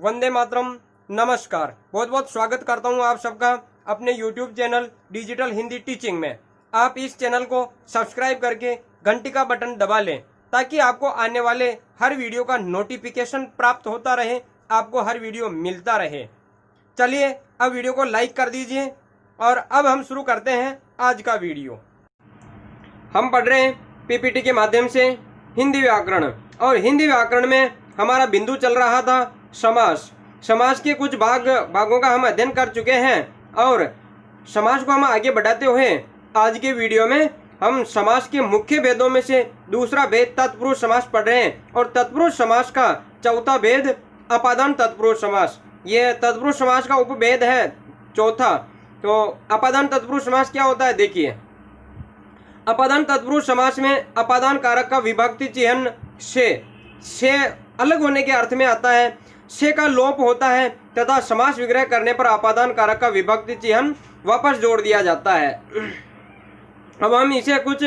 वंदे मातरम। नमस्कार, बहुत बहुत स्वागत करता हूं आप सबका अपने YouTube channel digital Hindi teaching में। आप इस चैनल को सब्सक्राइब करके घंटी का बटन दबा लें ताकि आपको आने वाले हर वीडियो का नोटिफिकेशन प्राप्त होता रहे, आपको हर वीडियो मिलता रहे। चलिए अब वीडियो को लाइक कर दीजिए और अब हम शुरू करते हैं आज का वीडियो। हम पढ़ रहे हैं पीपीटी के माध्यम से हिंदी व्याकरण, और हिंदी व्याकरण में हमारा बिंदु चल रहा था समास। समास के कुछ भागों का हम अध्ययन कर चुके हैं और समास को हम आगे बढ़ाते हुए आज के वीडियो में हम समास के मुख्य भेदों में से दूसरा भेद तत्पुरुष समास पढ़ रहे हैं। और तत्पुरुष समास का चौथा भेद अपादान तत्पुरुष समास, ये तत्पुरुष समास का उपभेद है चौथा। तो अपादान तत्पुरुष समास क्या होता है, देखिए। अपादान तत्पुरुष समास में अपादान कारक का विभक्ति चिन्ह से अलग होने के अर्थ में आता है। से का लोप होता है तथा समास विग्रह करने पर अपादान कारक का विभक्ति चिन्ह वापस जोड़ दिया जाता है। अब हम इसे कुछ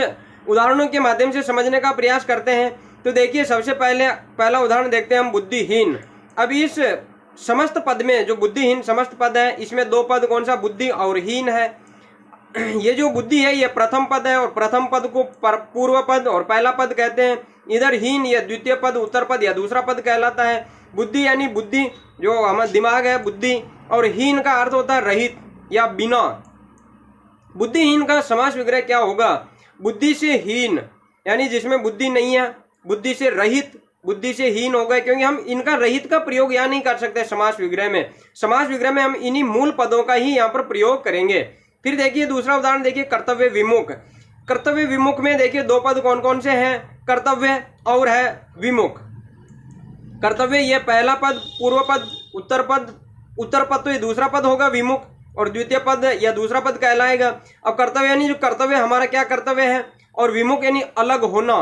उदाहरणों के माध्यम से समझने का प्रयास करते हैं। तो देखिए, सबसे पहला उदाहरण देखते हैं हम, बुद्धिहीन। अब इस समस्त पद में जो बुद्धिहीन समस्त पद है, इसमें दो पद कौन सा, बुद्धि और हीन है। ये जो बुद्धि है ये प्रथम पद है और प्रथम पद को पूर्व पद और पहला पद कहते हैं। इधर हीन या द्वितीय पद, उत्तर पद या दूसरा पद कहलाता है। बुद्धि यानी बुद्धि जो हमारा दिमाग है, बुद्धि, और हीन का अर्थ होता है रहित या बिना। बुद्धिहीन का समास विग्रह क्या होगा, बुद्धि से हीन, यानी जिसमें बुद्धि नहीं है, बुद्धि से रहित, बुद्धि से हीन हो गए, क्योंकि हम इनका रहित का प्रयोग यहाँ नहीं कर सकते समास विग्रह में। समास विग्रह में हम इन्हीं मूल पदों का ही यहाँ पर प्रयोग करेंगे। फिर देखिए दूसरा उदाहरण देखिए, कर्तव्य विमुख। कर्तव्य विमुख में देखिए दो पद कौन कौन से हैं, कर्तव्य और है विमुख। कर्तव्य ये पहला पद, पूर्व पद, उत्तर पद तो ये दूसरा पद होगा विमुख, और द्वितीय पद या दूसरा पद कहलाएगा। अब कर्तव्य यानी जो कर्तव्य हमारा क्या कर्तव्य है, और विमुख यानी अलग होना।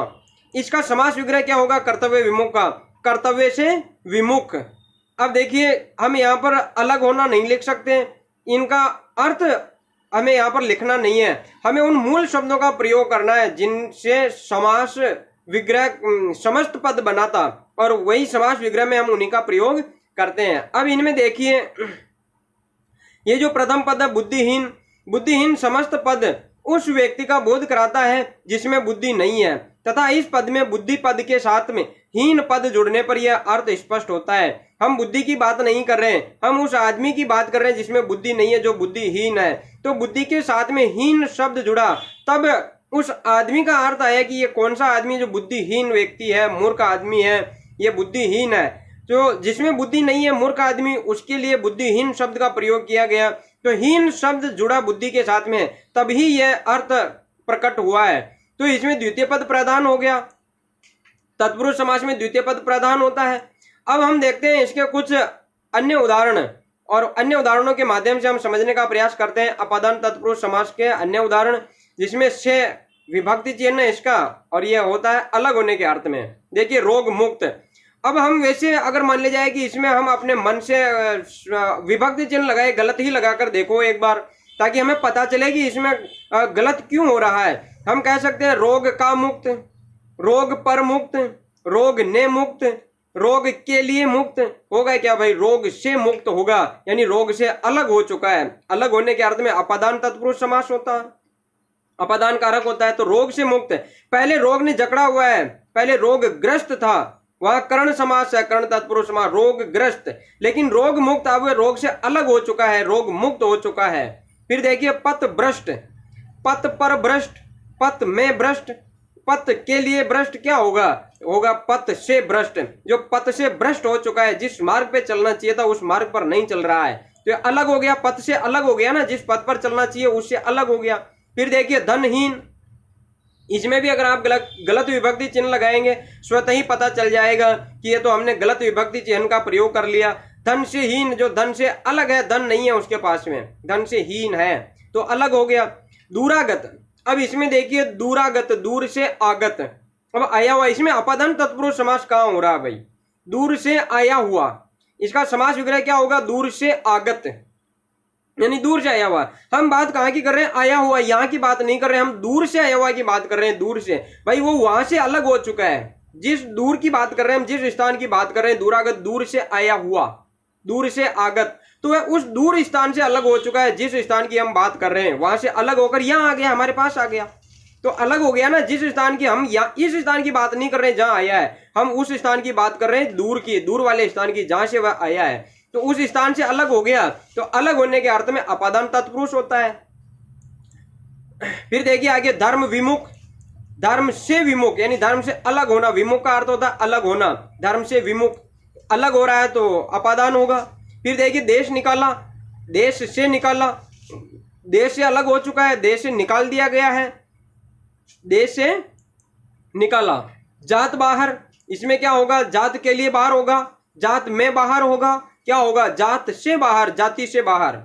इसका समास विग्रह क्या होगा कर्तव्य विमुख का, कर्तव्य से विमुख। अब देखिए हम यहाँ पर अलग होना नहीं लिख सकते, इनका अर्थ हमें यहाँ पर लिखना नहीं है, हमें उन मूल शब्दों का प्रयोग करना है जिनसे समास विग्रह समस्त पद बनाता, और वही समास विग्रह में हम उन्हीं का प्रयोग करते हैं। अब इनमें देखिए ये जो प्रथम पद है बुद्धिहीन, बुद्धिहीन समस्त पद उस व्यक्ति का बोध कराता है जिसमें बुद्धि नहीं है, तथा इस पद में बुद्धि पद के साथ में हीन पद जुड़ने पर यह अर्थ स्पष्ट होता है। हम बुद्धि की बात नहीं कर रहे हैं, हम उस आदमी की बात कर रहे हैं जिसमें बुद्धि नहीं है, जो बुद्धिहीन है। तो बुद्धि के साथ में हीन शब्द जुड़ा, तब उस आदमी का अर्थ आया कि ये कौन सा आदमी जो बुद्धिहीन व्यक्ति है, मूर्ख आदमी है, ये बुद्धिहीन है। तो जिसमें बुद्धि नहीं है, मूर्ख आदमी, उसके लिए बुद्धिहीन शब्द का प्रयोग किया गया। तो हीन शब्द जुड़ा बुद्धि के साथ में, तभी यह अर्थ प्रकट हुआ है। तो इसमें द्वितीय पद प्रधान हो गया, तत्पुरुष समास में द्वितीय पद प्रधान होता है। अब हम देखते हैं इसके कुछ अन्य उदाहरण, और अन्य उदाहरणों के माध्यम से हम समझने का प्रयास करते हैं अपादान तत्पुरुष समास के अन्य उदाहरण, जिसमें से विभक्ति चिन्ह है इसका, और यह होता है अलग होने के अर्थ में। देखिए रोग मुक्त। अब हम वैसे अगर मान ले जाए कि इसमें हम अपने मन से विभक्ति चिन्ह लगाए, गलत ही लगाकर देखो एक बार, ताकि हमें पता चले कि इसमें गलत क्यों हो रहा है। हम कह सकते हैं रोग का मुक्त, रोग पर मुक्त, रोग ने मुक्त, रोग के लिए मुक्त। होगा क्या भाई, रोग से मुक्त होगा, यानी रोग से अलग हो चुका है। अलग होने के अर्थ में अपादान तत्पुरुष समास होता है, अपादान कारक होता है। तो रोग से मुक्त, पहले रोग ने जकड़ा हुआ है, पहले रोग ग्रस्त था, वह कर्ण समास है, कर्ण तत्पुरुष समास, रोग ग्रस्त। लेकिन रोग मुक्त, अब वह रोग से अलग हो चुका है, रोग मुक्त हो चुका है। फिर देखिए पथ भ्रष्ट, पथ पर भ्रष्ट, पथ में भ्रष्ट, पथ के लिए भ्रष्ट क्या होगा, होगा पथ से भ्रष्ट। जो पथ से भ्रष्ट हो चुका है, जिस मार्ग पे चलना चाहिए था उस मार्ग पर नहीं चल रहा है, तो ये अलग हो गया, पथ से अलग हो गया ना, जिस पथ पर चलना चाहिए उससे अलग हो गया। फिर देखिए धनहीन, इसमें भी अगर आप गलत विभक्ति चिन्ह लगाएंगे स्वतः ही पता चल जाएगा कि ये तो हमने गलत विभक्ति चिन्ह का प्रयोग कर लिया। धन से हीन, जो धन से अलग है, धन नहीं है उसके पास में, धन से हीन है, तो अलग हो गया। दूरागत, अब इसमें देखिए दूरागत, दूर से आगत। अब आया हुआ, इसमें अपादान तत्पुरुष समास कहाँ हो रहा भाई, दूर से आया हुआ, इसका समास विग्रह क्या होगा, दूर से आगत, यानी दूर से आया हुआ। हम बात कहाँ की कर रहे हैं, आया हुआ, यहाँ की बात नहीं कर रहे हैं, हम दूर से आया हुआ की बात कर रहे हैं। दूर से भाई वो वहां से अलग हो चुका है, जिस दूर की बात कर रहे हैं हम, जिस स्थान की बात कर रहे हैं, दूरागत, दूर से आया हुआ, दूर से आगत, तो वह उस दूर स्थान से अलग हो चुका है। जिस स्थान की हम बात कर रहे हैं वहां से अलग होकर यहाँ आ गया, हमारे पास आ गया, तो अलग हो गया ना। जिस स्थान की हम इस स्थान की बात नहीं कर रहे हैं जहां आया है, हम उस स्थान की बात कर रहे हैं दूर की, दूर वाले स्थान की जहां से वह आया है, तो उस स्थान से अलग हो गया। तो अलग होने के अर्थ में अपादान तत्पुरुष होता है। फिर देखिए आगे, धर्म विमुख, धर्म से विमुख यानी धर्म से अलग होना, विमुख का अर्थ होता है अलग होना, धर्म से विमुख, अलग हो रहा है तो अपादान होगा। फिर देखिए देश निकाला, देश से निकाला, देश से अलग हो चुका है, देश से निकाल दिया गया है, देश से निकाला। जात बाहर, इसमें क्या होगा, जात के लिए बाहर होगा, जात में बाहर होगा, क्या होगा, जात से बाहर, जाति से बाहर,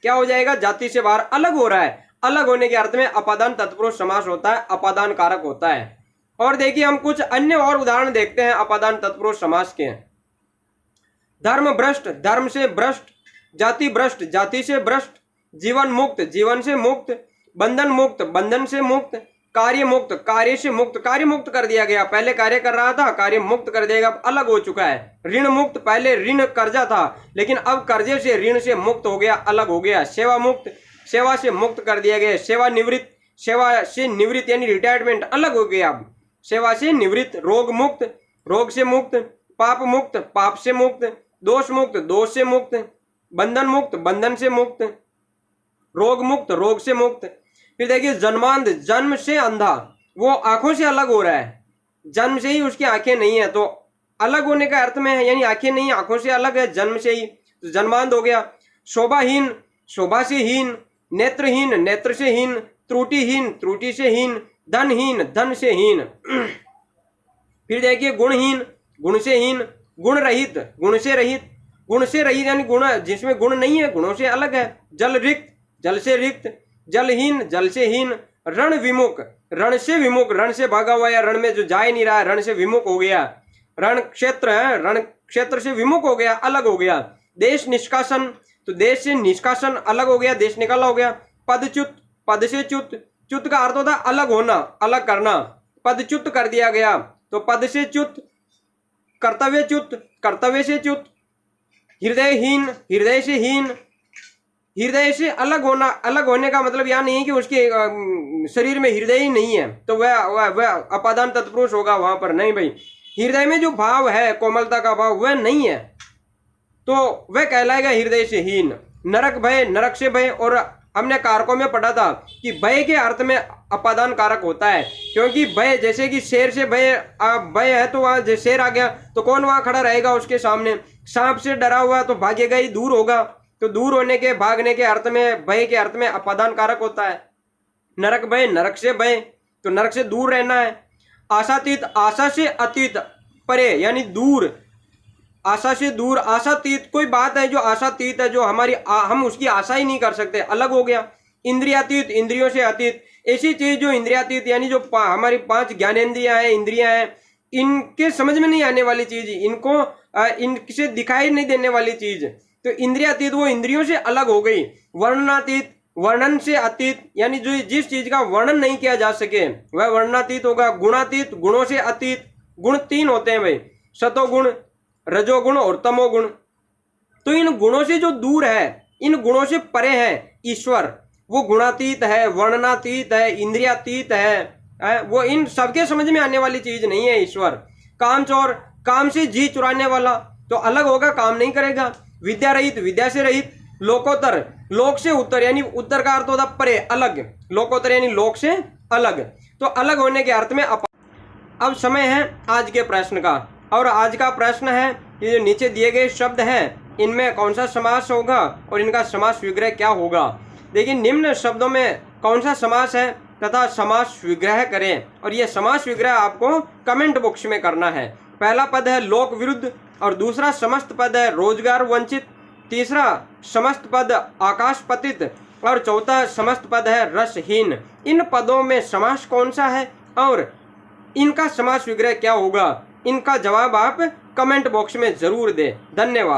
क्या हो जाएगा, जाति से बाहर, अलग हो रहा है। अलग होने के अर्थ में अपादान तत्पुरुष समास होता है, अपादान कारक होता है। और देखिए हम कुछ अन्य और उदाहरण देखते हैं अपादान तत्पुरुष समास के। धर्म भ्रष्ट, धर्म से भ्रष्ट, जाति भ्रष्ट, जाति से भ्रष्ट, जीवन मुक्त, जीवन से मुक्त, बंधन मुक्त, बंधन से मुक्त, कार्य मुक्त, कार्य से मुक्त, कार्य मुक्त कर दिया गया, पहले कार्य कर रहा था, कार्य मुक्त कर देगा, अलग हो चुका है। ऋण मुक्त, पहले ऋण कर्जा था लेकिन अब कर्जे से, ऋण से मुक्त हो गया, अलग हो गया। सेवा मुक्त, सेवा से मुक्त कर दिया गया। सेवा निवृत्त, सेवा से निवृत्त यानी रिटायरमेंट, अलग हो गया अब, सेवा से निवृत्त। रोग मुक्त, रोग से मुक्त, पाप मुक्त, पाप से मुक्त, दोष मुक्त, दोष से मुक्त, बंधन मुक्त, बंधन से मुक्त, रोग मुक्त, रोग से मुक्त। फिर देखिए जन्मांध, जन्म से अंधा, वो आंखों से अलग हो रहा है, जन्म से ही उसकी आंखें नहीं है, तो अलग होने का अर्थ में है, यानी आंखें नहीं, आंखों से अलग है, जन्म से ही, तो जन्मांध हो गया। शोभाहीन, शोभा से हीन, नेत्रहीन, नेत्र से हीन, त्रुटिहीन, त्रुटि से हीन, धनहीन, धन से हीन। फिर देखिए गुणहीन, गुण से हीन, गुण रहित, गुण से रहित, गुण से रहित यानी गुण जिसमें गुण नहीं है, गुणों से अलग है। जल रिक्त, जल से रिक्त, जलहीन, जल से हीन। रण विमुख, रण से विमुख, रण से भागा हुआ या रण में जो जा ही नहीं रहा है, रण से विमुख हो गया। रण क्षेत्र है, रण क्षेत्र से विमुख हो गया, अलग हो गया। देश निष्कासन, तो देश से निष्कासन अलग हो गया, देश निकाला हो गया। पदच्युत, पद से च्युत, च्युत का अर्थ होता है अलग होना, अलग करना, पदच्युत कर दिया गया, तो पद से च्युत। कर्तव्यच्युत, कर्तव्य से च्युत। हृदयहीन, हृदय से हीन, हृदय से अलग होना, अलग होने का मतलब यह नहीं है कि उसके शरीर में हृदय ही नहीं है तो वह अपादान तत्पुरुष होगा वहां पर, नहीं भाई, हृदय में जो भाव है, कोमलता का भाव, वह नहीं है तो वह कहलाएगा हृदय से हीन। नरक भय, नरक से भय, और हमने कारकों में पढ़ा था कि भय के अर्थ में अपादान कारक होता है, क्योंकि भय, जैसे कि शेर से भय, भय है तो वहां शेर आ गया तो कौन वहां खड़ा रहेगा उसके सामने। सांप से डरा हुआ तो भागेगा ही, दूर होगा, तो दूर होने के, भागने के अर्थ में, भय के अर्थ में अपादान कारक होता है। नरक भय, नरक से भय, तो नरक से दूर रहना है। आशातीत, आशा से अतीत, परे यानी दूर, आशा से दूर, आशातीत, कोई बात है जो आशातीत है, जो हमारी हम उसकी आशा ही नहीं कर सकते, अलग हो गया। इंद्रियातीत, इंद्रियों से अतीत, ऐसी चीज जो इंद्रियातीत यानी जो हमारी 5 ज्ञानेंद्रियां हैं, इंद्रियां हैं, इनके समझ में नहीं आने वाली चीज, इनको इनसे दिखाई नहीं देने वाली चीज, तो इंद्रियातीत वो इंद्रियों से अलग हो गई। वर्णनातीत, वर्णन से अतीत यानी जो जिस चीज का वर्णन नहीं किया जा सके वह वर्णनातीत होगा। गुणातीत, गुणों से अतीत, गुण 3 होते हैं भाई, सतोगुण, रजोगुण और तमोगुण, तो इन गुणों से जो दूर है, इन गुणों से परे है ईश्वर, वो गुणातीत है, वर्णनातीत है, इंद्रियातीत है, वो इन सबके समझ में आने वाली चीज नहीं है ईश्वर। कामचोर, काम से जी चुराने वाला, तो अलग होगा, काम नहीं करेगा। विद्या रहित, विद्या से रहित। लोकोत्तर, लोक से उत्तर यानी उत्तर का अर्थ होता परे, अलग, लोकोत्तर यानी लोक से अलग, तो अलग होने के अर्थ में अब समय है आज के प्रश्न का, और आज का प्रश्न है ये जो नीचे दिए गए शब्द हैं इनमें कौन सा समास होगा और इनका समास विग्रह क्या होगा। देखिए निम्न शब्दों में कौन सा समास है तथा समास विग्रह करें, और ये समास विग्रह आपको कमेंट बॉक्स में करना है। पहला पद है लोक विरुद्ध, और दूसरा समस्त पद है रोजगार वंचित, तीसरा समस्त पद आकाश पतित, और चौथा समस्त पद है रसहीन। इन पदों में समास कौन सा है और इनका समास विग्रह क्या होगा, इनका जवाब आप कमेंट बॉक्स में जरूर दें। धन्यवाद।